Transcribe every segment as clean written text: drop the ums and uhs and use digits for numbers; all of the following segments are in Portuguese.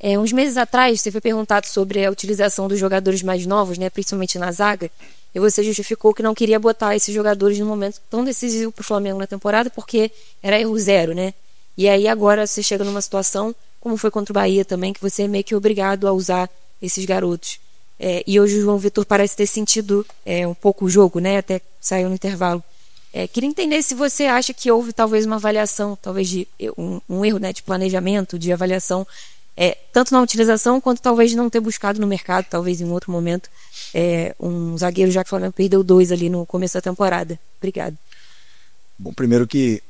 Uns meses atrás, você foi perguntado sobre a utilização dos jogadores mais novos, né, principalmente na zaga, e você justificou que não queria botar esses jogadores no momento tão decisivo para o Flamengo na temporada, porque era erro zero, né? E aí agora você chega numa situação, como foi contra o Bahia também, que você é meio que obrigado a usar esses garotos. E hoje o João Vitor parece ter sentido um pouco o jogo, né? Até saiu no intervalo. Queria entender se você acha que houve talvez uma avaliação, talvez de um erro, né, de planejamento, de avaliação, tanto na utilização quanto talvez de não ter buscado no mercado, talvez em um outro momento, um zagueiro, já que o Flamengo perdeu 2 ali no começo da temporada. Obrigado. Bom, primeiro que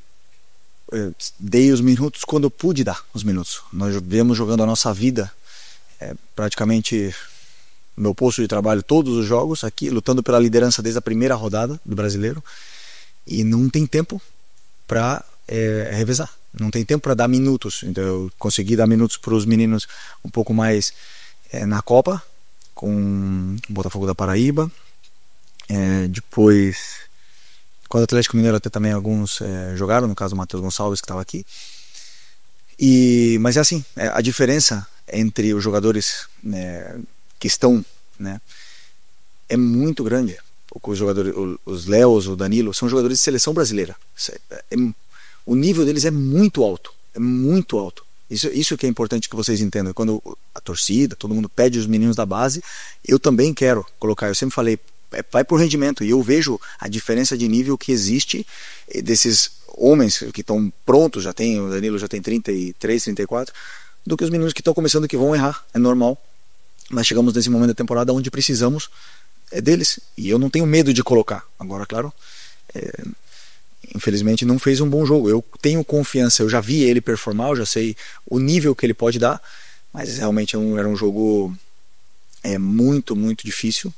dei os minutos quando eu pude dar os minutos. Nós viemos jogando a nossa vida, praticamente no meu posto de trabalho, todos os jogos aqui, lutando pela liderança desde a primeira rodada do Brasileiro, e não tem tempo para revezar, não tem tempo para dar minutos. Então eu consegui dar minutos para os meninos um pouco mais na Copa, com o Botafogo da Paraíba, depois com o Atlético Mineiro até também alguns jogaram, no caso o Matheus Gonçalves, que estava aqui. Mas é assim, a diferença entre os jogadores que estão, né, é muito grande. Os jogadores, os Léos, o Danilo, são jogadores de seleção brasileira. O nível deles é muito alto, Isso que é importante que vocês entendam. Quando a torcida, todo mundo pede os meninos da base, eu também quero colocar. Eu sempre falei, vai por rendimento, e eu vejo a diferença de nível que existe desses homens que estão prontos, o Danilo já tem 33, 34, do que os meninos que estão começando, que vão errar, é normal. Mas chegamos nesse momento da temporada onde precisamos deles, e eu não tenho medo de colocar. Agora, claro, infelizmente não fez um bom jogo. Eu tenho confiança, eu já vi ele performar, eu já sei o nível que ele pode dar, mas realmente era um jogo muito, muito difícil.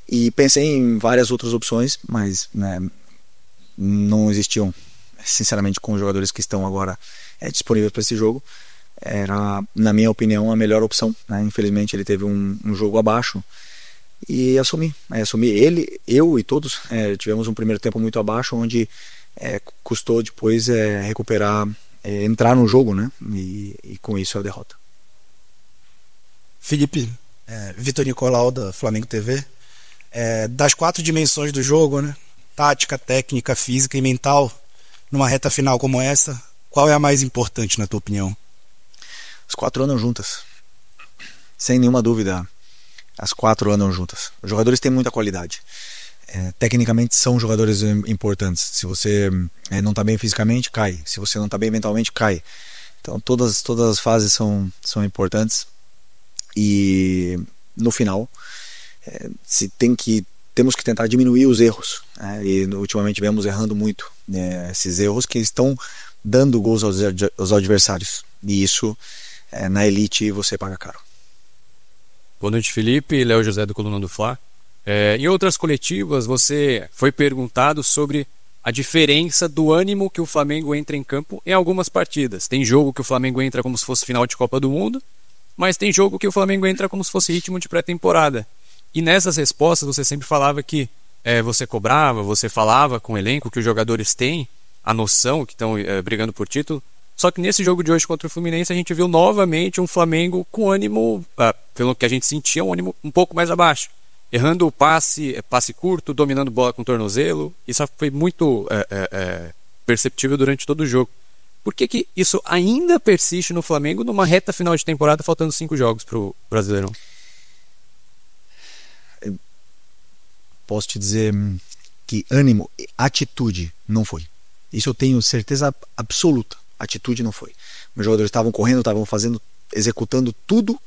E pensei em várias outras opções, mas não existiam, sinceramente, com os jogadores que estão agora disponíveis para esse jogo. Era, na minha opinião, a melhor opção, né? Infelizmente ele teve um jogo abaixo, e assumi ele, eu e todos tivemos um primeiro tempo muito abaixo, onde custou depois recuperar, entrar no jogo, né? E com isso a derrota. Felipe, Vitor Nicolau da Flamengo TV. Das 4 dimensões do jogo, né? Tática, técnica, física e mental, numa reta final como essa, qual é a mais importante na tua opinião? As 4 andam juntas, sem nenhuma dúvida. As 4 andam juntas. Os jogadores têm muita qualidade, tecnicamente são jogadores importantes. Se você não está bem fisicamente, cai. Se você não está bem mentalmente, cai. Então todas as fases são importantes, e no final temos que tentar diminuir os erros, né? E ultimamente vemos errando muito, esses erros que estão dando gols aos adversários, e isso na elite você paga caro. Boa noite, Felipe. Léo José do Coluna do Fla. Em outras coletivas você foi perguntado sobre a diferença do ânimo que o Flamengo entra em campo em algumas partidas. Tem jogo que o Flamengo entra como se fosse final de Copa do Mundo, mas tem jogo que o Flamengo entra como se fosse ritmo de pré-temporada. E nessas respostas você sempre falava que você cobrava, você falava com o elenco que os jogadores têm a noção que estão brigando por título. Só que nesse jogo de hoje contra o Fluminense a gente viu novamente um Flamengo com ânimo, pelo que a gente sentia, um ânimo um pouco mais abaixo. Errando o passe curto, dominando bola com tornozelo. Isso foi muito perceptível durante todo o jogo. Por que isso ainda persiste no Flamengo numa reta final de temporada, faltando 5 jogos para o Brasileirão? Posso te dizer que ânimo, atitude não foi. Isso eu tenho certeza absoluta. Atitude não foi. Meus jogadores estavam correndo, estavam executando tudo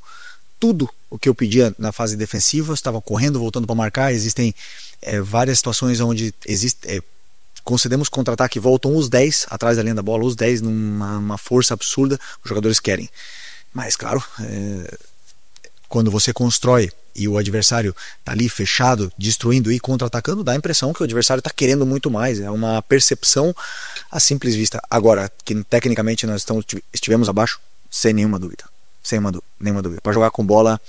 o que eu pedia na fase defensiva, estavam correndo, voltando para marcar. Existem várias situações onde concedemos contra-ataque, voltam os 10 atrás da linha da bola, os 10 numa força absurda, os jogadores querem. Mas claro, quando você constrói e o adversário está ali fechado, destruindo e contra-atacando, dá a impressão que o adversário está querendo muito mais. É uma percepção à simples vista. Agora, que tecnicamente nós estivemos abaixo, sem nenhuma dúvida. Nenhuma dúvida. Para jogar com bola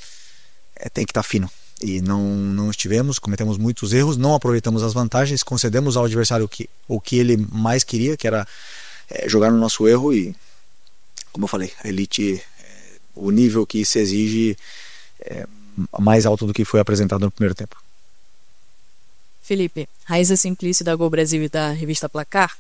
tem que estar fino. E não estivemos, cometemos muitos erros, não aproveitamos as vantagens, concedemos ao adversário o que ele mais queria, que era jogar no nosso erro. E, como eu falei, a elite o nível que se exige é mais alto do que foi apresentado no primeiro tempo. Felipe, Raíza Simplício da Gol Brasil e da revista Placar.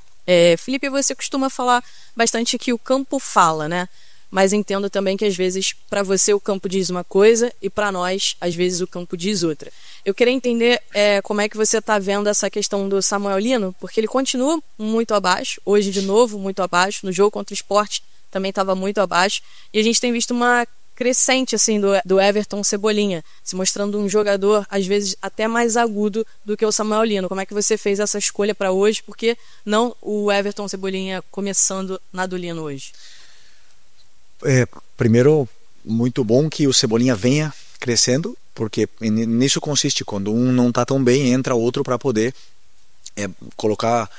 Felipe, você costuma falar bastante que o campo fala, né? Mas entendo também que às vezes para você o campo diz uma coisa e para nós às vezes o campo diz outra. Eu queria entender como é que você está vendo essa questão do Samuel Lino, porque ele continua muito abaixo, hoje de novo muito abaixo, no jogo contra o Sport também estava muito abaixo, e a gente tem visto uma crescente assim do Everton Cebolinha, se mostrando um jogador às vezes até mais agudo do que o Samuel Lino. Como é que você fez essa escolha para hoje? Por que não o Everton Cebolinha começando na do Lino hoje? Primeiro, muito bom que o Cebolinha venha crescendo, porque nisso consiste, quando um não está tão bem, entra outro para poder colocar,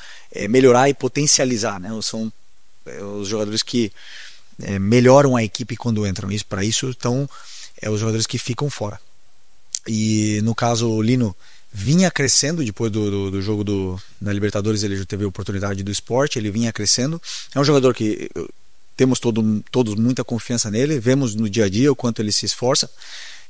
melhorar e potencializar, né? São os jogadores que melhoram a equipe quando entram. Para isso estão os jogadores que ficam fora. E no caso o Lino vinha crescendo depois do jogo da Libertadores, ele já teve a oportunidade do Sport, ele vinha crescendo. É um jogador que temos todos muita confiança nele, vemos no dia a dia o quanto ele se esforça,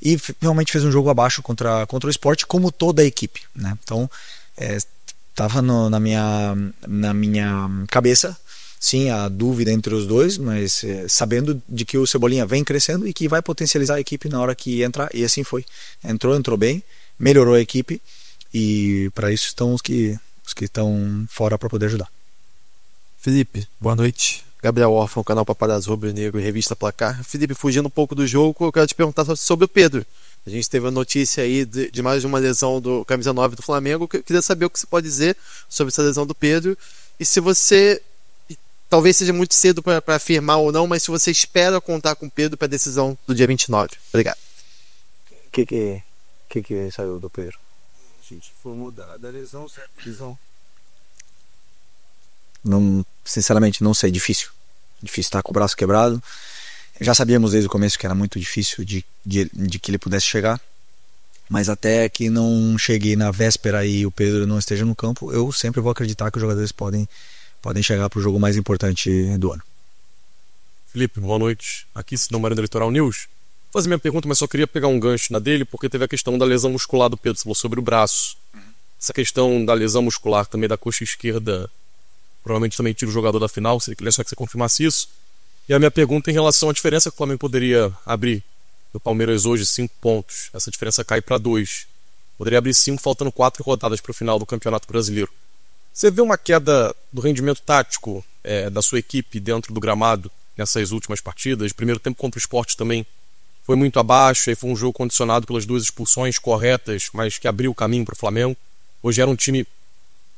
e realmente fez um jogo abaixo contra o Sport, como toda a equipe, né? Então estava na minha cabeça, sim, a dúvida entre os dois, mas sabendo de que o Cebolinha vem crescendo e que vai potencializar a equipe na hora que entrar, e assim foi. Entrou bem, melhorou a equipe, e para isso estão os que estão fora para poder ajudar. Felipe, boa noite. Gabriel Orfão, canal Paparazzo Rubro-Negro e revista Placar. Felipe, fugindo um pouco do jogo, eu quero te perguntar sobre o Pedro. A gente teve a notícia aí de mais uma lesão do camisa 9 do Flamengo. Eu queria saber o que você pode dizer sobre essa lesão do Pedro, e se você, talvez seja muito cedo para afirmar ou não, mas se você espera contar com o Pedro para a decisão do dia 29. Obrigado. O que saiu do Pedro? Gente, foi mudada a lesão, certo? Lesão. Não, sinceramente não sei, difícil estar com o braço quebrado. Já sabíamos desde o começo que era muito difícil de que ele pudesse chegar, mas até que não chegue na véspera e o Pedro não esteja no campo, eu sempre vou acreditar que os jogadores podem chegar para o jogo mais importante do ano. Felipe, boa noite, aqui Sidão Marino do Litoral News. Vou fazer minha pergunta, mas só queria pegar um gancho na dele, porque teve a questão da lesão muscular do Pedro, você falou sobre o braço. Essa questão da lesão muscular também da coxa esquerda provavelmente também tira o jogador da final, se ele queria só que você confirmasse isso. E a minha pergunta em relação à diferença que o Flamengo poderia abrir do Palmeiras hoje, 5 pontos. Essa diferença cai para 2. Poderia abrir 5, faltando 4 rodadas para o final do Campeonato Brasileiro. Você vê uma queda do rendimento tático da sua equipe dentro do gramado nessas últimas partidas? Primeiro tempo contra o Sport também foi muito abaixo, aí foi um jogo condicionado pelas 2 expulsões corretas, mas que abriu o caminho para o Flamengo. Hoje era um time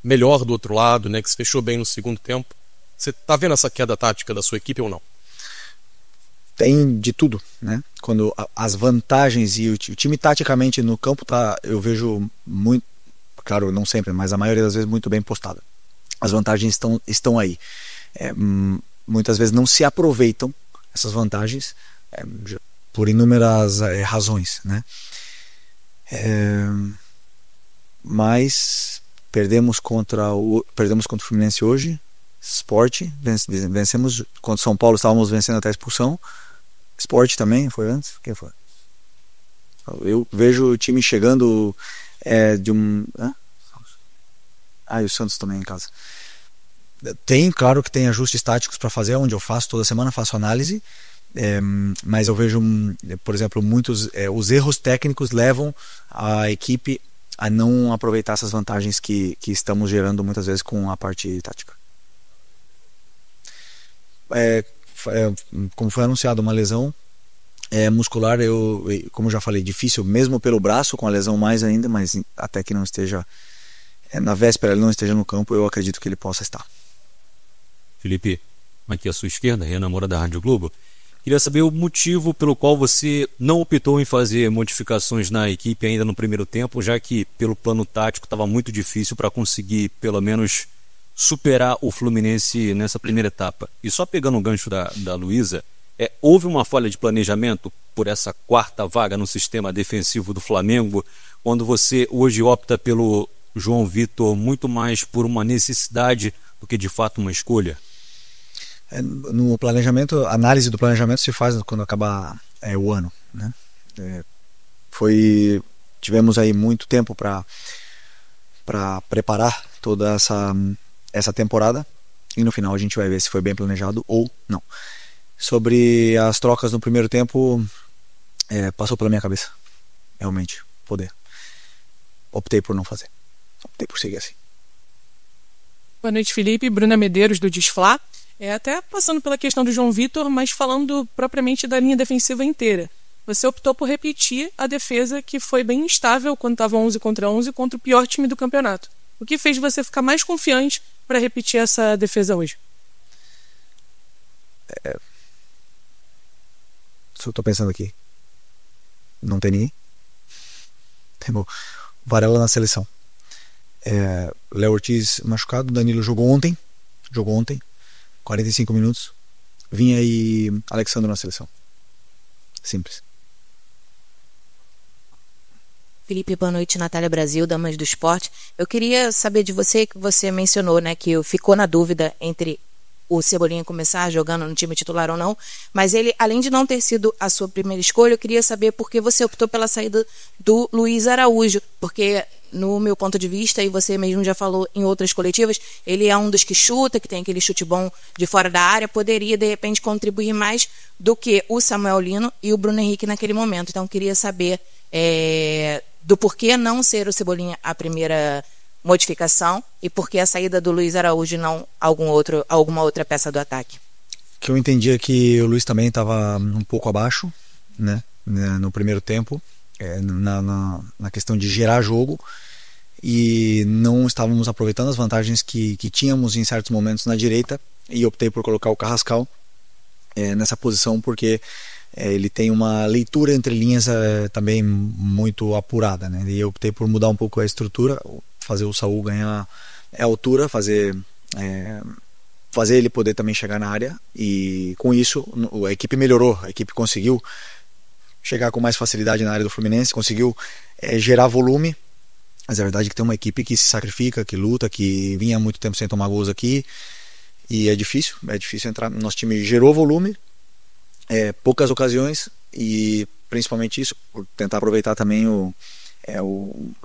melhor do outro lado, né, que se fechou bem no segundo tempo. Você está vendo essa queda tática da sua equipe ou não? Tem de tudo, né? Quando as vantagens e o time taticamente no campo eu vejo muito, claro, não sempre, mas a maioria das vezes muito bem postada. As vantagens estão aí. Muitas vezes não se aproveitam essas vantagens por inúmeras razões, né? Mas perdemos contra o Fluminense hoje, Sport, vencemos contra o São Paulo, estávamos vencendo até a expulsão. Sport também, foi antes? Quem foi? Eu vejo o time chegando de um... e o Santos também em casa. Claro que tem ajustes táticos para fazer, onde eu faço, toda semana faço análise, mas eu vejo, por exemplo, muitos os erros técnicos levam a equipe a não aproveitar essas vantagens que estamos gerando muitas vezes com a parte tática. Como foi anunciado uma lesão muscular, como eu já falei, difícil mesmo pelo braço, com a lesão mais ainda, mas até que não esteja na véspera, ele não esteja no campo, eu acredito que ele possa estar. Felipe, aqui à sua esquerda, Renan Moura da Rádio Globo. Queria saber o motivo pelo qual você não optou em fazer modificações na equipe ainda no primeiro tempo, já que pelo plano tático estava muito difícil para conseguir pelo menos superar o Fluminense nessa primeira etapa. E só pegando o gancho da Luísa, houve uma falha de planejamento por essa 4ª vaga no sistema defensivo do Flamengo, quando você hoje opta pelo João Vitor muito mais por uma necessidade do que de fato uma escolha? No planejamento, a análise do planejamento se faz quando acabar o ano, né? Tivemos aí muito tempo para preparar toda essa temporada, e no final a gente vai ver se foi bem planejado ou não. Sobre as trocas no primeiro tempo, passou pela minha cabeça realmente poder. Optei por não fazer, optei por seguir assim. Boa noite, Felipe. Bruna Medeiros, do Desflá. Até passando pela questão do João Vitor, mas falando propriamente da linha defensiva inteira. Você optou por repetir a defesa que foi bem instável quando estava 11 contra 11 contra o pior time do campeonato. O que fez você ficar mais confiante para repetir essa defesa hoje? Só estou pensando aqui. Não tem ninguém. Temos Varela na seleção. Léo Ortiz machucado. Danilo jogou ontem. 45 minutos. Vinha aí Alexandre na seleção. Simples. Felipe, boa noite. Natália Brasil, Damas do Esporte. Eu queria saber de você, que você mencionou, né, que ficou na dúvida entre o Cebolinha começar jogando no time titular ou não, mas ele, além de não ter sido a sua primeira escolha, eu queria saber por que você optou pela saída do Luiz Araújo, porque no meu ponto de vista, e você mesmo já falou em outras coletivas, ele é um dos que chuta, que tem aquele chute bom de fora da área, poderia de repente contribuir mais do que o Samuel Lino e o Bruno Henrique naquele momento. Então eu queria saber do porquê não ser o Cebolinha a primeira modificação e por que a saída do Luiz Araújo e não alguma outra peça do ataque. O que eu entendi é que o Luiz também estava um pouco abaixo, né, no primeiro tempo, na questão de gerar jogo, e não estávamos aproveitando as vantagens que tínhamos em certos momentos na direita, e optei por colocar o Carrascal nessa posição porque ele tem uma leitura entre linhas também muito apurada, né? E eu optei por mudar um pouco a estrutura, fazer o Saul ganhar altura, fazer ele poder também chegar na área, e com isso a equipe melhorou, a equipe conseguiu chegar com mais facilidade na área do Fluminense, conseguiu gerar volume. Mas é verdade que tem uma equipe que se sacrifica, que luta, que vinha há muito tempo sem tomar gols aqui, e é difícil entrar. Nosso time gerou volume, poucas ocasiões, e principalmente isso, por tentar aproveitar também o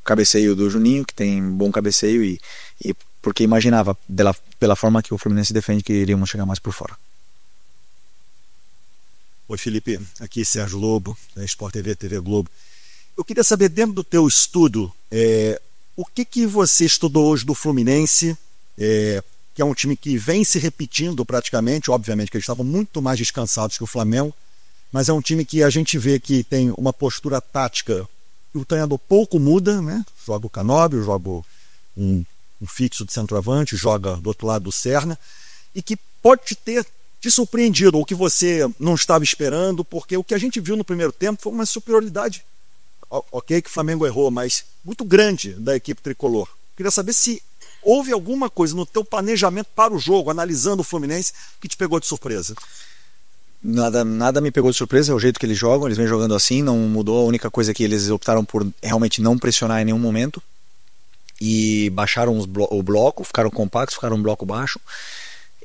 cabeceio do Juninho, que tem bom cabeceio, e porque imaginava, pela forma que o Fluminense defende, que iríamos chegar mais por fora. Oi, Felipe, aqui Sérgio Lobo, da Sport TV, TV Globo. Eu queria saber, dentro do teu estudo, o que você estudou hoje do Fluminense, que é um time que vem se repetindo praticamente, obviamente que eles estavam muito mais descansados que o Flamengo, mas é um time que a gente vê que tem uma postura tática que o treinador pouco muda, né? Joga o Canóbio, joga um fixo de centroavante, joga do outro lado do Serna, e que pode ter te surpreendido, ou que você não estava esperando, porque o que a gente viu no primeiro tempo foi uma superioridade, ok, que o Flamengo errou, mas muito grande da equipe tricolor. Queria saber se houve alguma coisa no teu planejamento para o jogo, analisando o Fluminense, que te pegou de surpresa. Nada me pegou de surpresa, é o jeito que eles jogam, eles vêm jogando assim, não mudou. A única coisa que eles optaram por realmente não pressionar em nenhum momento, e baixaram o bloco, ficaram compactos, ficaram um bloco baixo,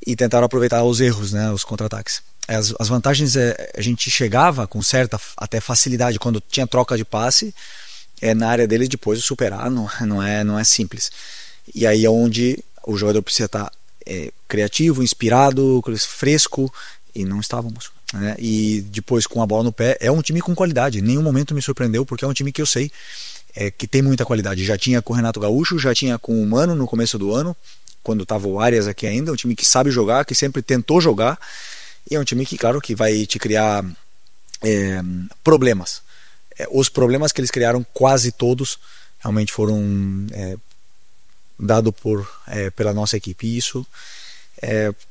e tentaram aproveitar os erros, né, os contra-ataques. As vantagens, a gente chegava com certa até facilidade quando tinha troca de passe na área deles, depois de superar não é simples. E aí é onde o jogador precisa estar criativo, inspirado, fresco, e não estávamos, né? E depois, com a bola no pé, é um time com qualidade. Em nenhum momento me surpreendeu, porque é um time que eu sei que tem muita qualidade. Já tinha com o Renato Gaúcho, já tinha com o Mano no começo do ano, quando estava o Arias aqui ainda. É um time que sabe jogar, que sempre tentou jogar, e é um time que, claro, que vai te criar problemas. Os problemas que eles criaram, quase todos, realmente foram dados pela nossa equipe. E isso,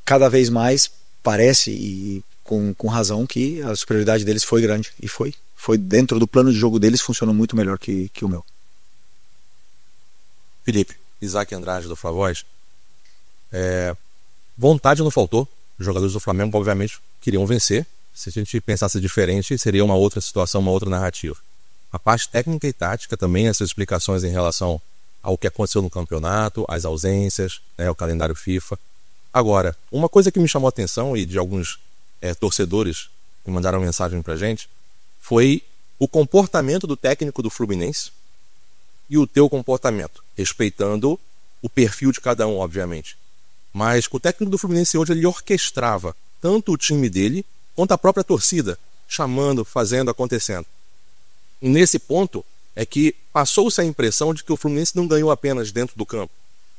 cada vez mais, parece, e com razão, que a superioridade deles foi grande. E foi dentro do plano de jogo deles, funcionou muito melhor que o meu. Felipe, Isaac Andrade do Flavoz. Vontade não faltou. Os jogadores do Flamengo, obviamente, queriam vencer. Se a gente pensasse diferente, seria uma outra situação, uma outra narrativa. A parte técnica e tática também, essas explicações em relação ao que aconteceu no campeonato, as ausências, o calendário FIFA. Agora, uma coisa que me chamou a atenção, e de alguns torcedores que mandaram mensagem pra gente, foi o comportamento do técnico do Fluminense e o teu comportamento, respeitando o perfil de cada um, obviamente. Mas o técnico do Fluminense hoje, ele orquestrava tanto o time dele quanto a própria torcida, chamando, fazendo, acontecendo. E nesse ponto é que passou-se a impressão de que o Fluminense não ganhou apenas dentro do campo,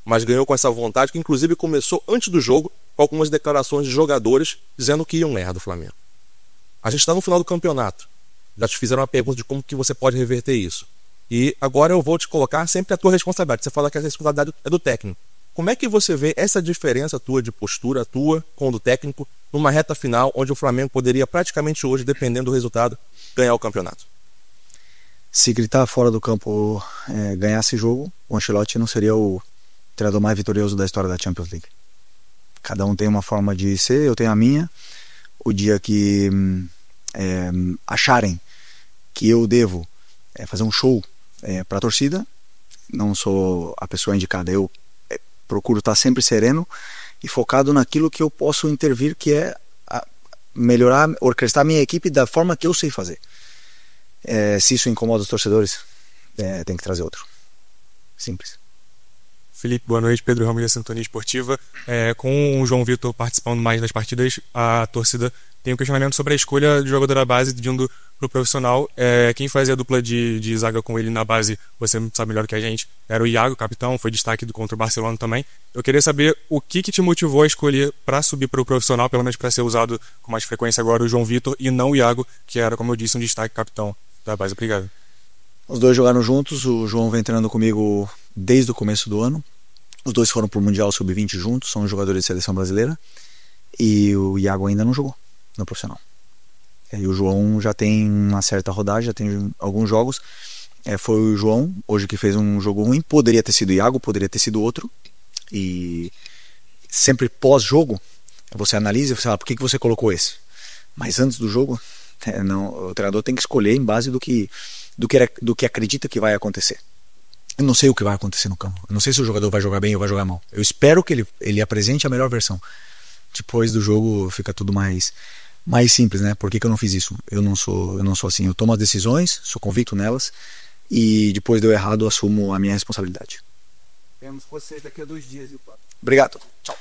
mas ganhou com essa vontade que inclusive começou antes do jogo com algumas declarações de jogadores dizendo que iam ganhar do Flamengo. A gente está no final do campeonato. Já te fizeram uma pergunta de como que você pode reverter isso. E agora eu vou te colocar sempre a tua responsabilidade. Você fala que a responsabilidade é do técnico. Como é que você vê essa diferença tua de postura, tua com o do técnico, numa reta final onde o Flamengo poderia praticamente hoje, dependendo do resultado, ganhar o campeonato? Se gritar fora do campo ganhasse jogo, o Ancelotti não seria o treinador mais vitorioso da história da Champions League. Cada um tem uma forma de ser, eu tenho a minha. O dia que acharem que eu devo fazer um show para a torcida, não sou a pessoa indicada. Eu procuro estar sempre sereno e focado naquilo que eu posso intervir, que é melhorar, orquestrar minha equipe da forma que eu sei fazer. Se isso incomoda os torcedores, tem que trazer outro. Simples. Felipe, boa noite. Pedro Ramos, da Sintonia Esportiva. Com o João Vitor participando mais das partidas, a torcida tem um questionamento sobre a escolha de jogador da base indo pro profissional. Quem fazia a dupla de zaga com ele na base, você sabe melhor que a gente, era o Iago, capitão, foi destaque contra o Barcelona também. Eu queria saber o que te motivou a escolher para subir para o profissional, pelo menos para ser usado com mais frequência agora o João Vitor e não o Iago, que era, como eu disse, um destaque capitão da base. Obrigado. Os dois jogaram juntos, o João vem treinando comigo desde o começo do ano. Os dois foram pro Mundial Sub-20 juntos, são jogadores de seleção brasileira. E o Iago ainda não jogou no profissional. E o João já tem uma certa rodagem, já tem alguns jogos. Foi o João, hoje, que fez um jogo ruim. Poderia ter sido o Iago, poderia ter sido outro. E sempre pós-jogo, você analisa e você fala, por que você colocou esse? Mas antes do jogo, o treinador tem que escolher em base do que acredita que vai acontecer. Eu não sei o que vai acontecer no campo. Eu não sei se o jogador vai jogar bem ou vai jogar mal. Eu espero que ele apresente a melhor versão. Depois do jogo fica tudo mais simples, né? Por que eu não fiz isso? Eu não sou assim. Eu tomo as decisões, sou convicto nelas, e depois deu errado, assumo a minha responsabilidade. Vemos vocês daqui a 2 dias. Obrigado. Tchau.